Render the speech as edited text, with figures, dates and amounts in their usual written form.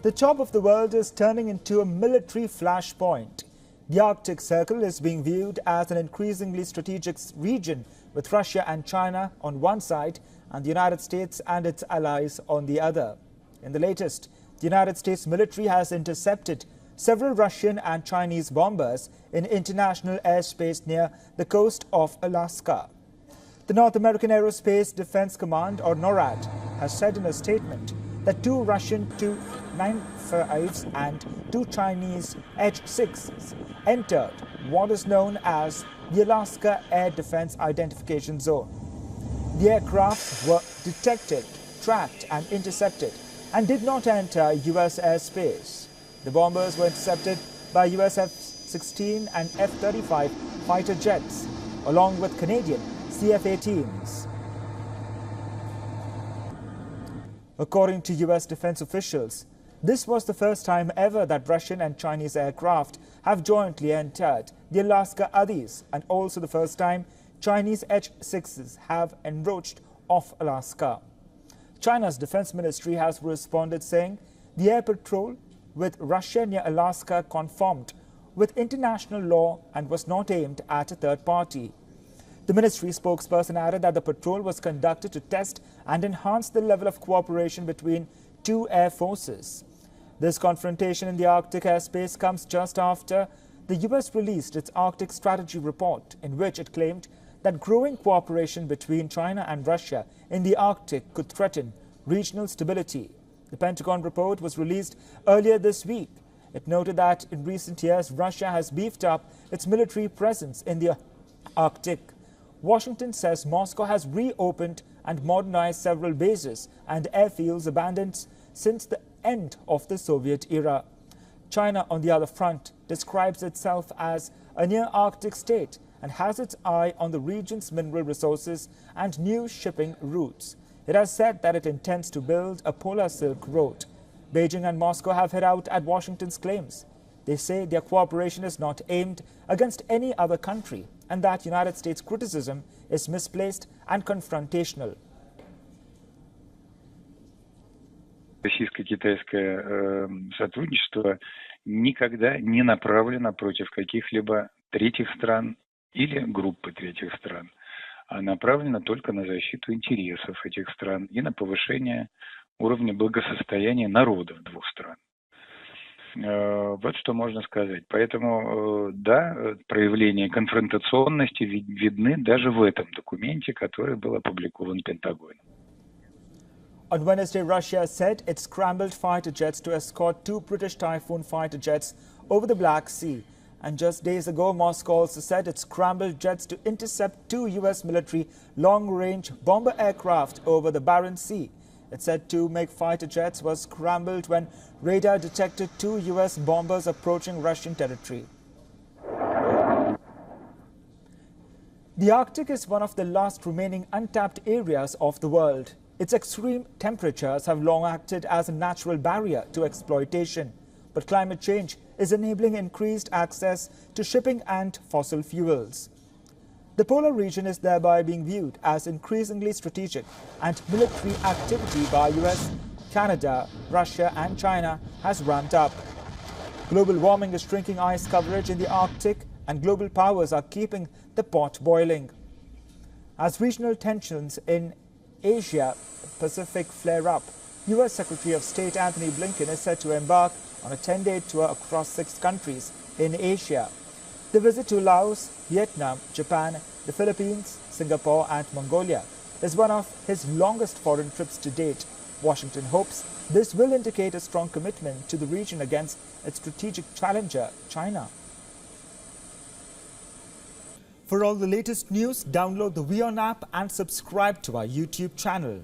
The top of the world is turning into a military flashpoint. The Arctic Circle is being viewed as an increasingly strategic region, with Russia and China on one side and the United States and its allies on the other. In the latest, the United States military has intercepted several Russian and Chinese bombers in international airspace near the coast of Alaska. The North American Aerospace Defense Command, or NORAD, has said in a statement that 2 Russian Tu-95s and 2 Chinese H-6s entered what is known as the Alaska Air Defense Identification Zone. The aircraft were detected, tracked and intercepted and did not enter U.S. airspace. The bombers were intercepted by U.S. F-16 and F-35 fighter jets, along with Canadian CF-18s. According to U.S. defense officials, this was the first time ever that Russian and Chinese aircraft have jointly entered the Alaska Uddies, and also the first time Chinese H-6s have encroached off Alaska. China's defense ministry has responded saying the air patrol with Russia near Alaska conformed with international law and was not aimed at a third party. The ministry spokesperson added that the patrol was conducted to test and enhance the level of cooperation between 2 air forces. This confrontation in the Arctic airspace comes just after the U.S. released its Arctic Strategy report, in which it claimed that growing cooperation between China and Russia in the Arctic could threaten regional stability. The Pentagon report was released earlier this week. It noted that in recent years, Russia has beefed up its military presence in the Arctic. Washington says Moscow has reopened and modernized several bases and airfields abandoned since the end of the Soviet era. China, on the other front, describes itself as a near-Arctic state and has its eye on the region's mineral resources and new shipping routes. It has said that it intends to build a polar Silk Road. Beijing and Moscow have hit out at Washington's claims. They say their cooperation is not aimed against any other country and that United States criticism is misplaced and confrontational. Российско-китайское сотрудничество никогда не направлено против каких-либо третьих стран или группы третьих стран, а направлено только на защиту интересов этих стран и на повышение уровня благосостояния народов двух стран. Вот что можно сказать. Поэтому, да, проявления конфронтационности видны даже в этом документе, который был опубликован Пентагоном. On Wednesday, Russia said it scrambled fighter jets to escort 2 British Typhoon fighter jets over the Black Sea. And just days ago, Moscow also said it scrambled jets to intercept 2 U.S. military long-range bomber aircraft over the Barents Sea. It said 2 MiG fighter jets were scrambled when radar detected 2 U.S. bombers approaching Russian territory. The Arctic is one of the last remaining untapped areas of the world. Its extreme temperatures have long acted as a natural barrier to exploitation, but climate change is enabling increased access to shipping and fossil fuels. The polar region is thereby being viewed as increasingly strategic, and military activity by US, Canada, Russia and China has ramped up. Global warming is shrinking ice coverage in the Arctic, and global powers are keeping the pot boiling. As regional tensions in Asia Pacific flare up, US Secretary of State Anthony Blinken is set to embark on a 10-day tour across 6 countries in Asia. The visit to Laos, Vietnam, Japan, the Philippines, Singapore and Mongolia is one of his longest foreign trips to date. Washington hopes this will indicate a strong commitment to the region against its strategic challenger, China. For all the latest news, download the WION app and subscribe to our YouTube channel.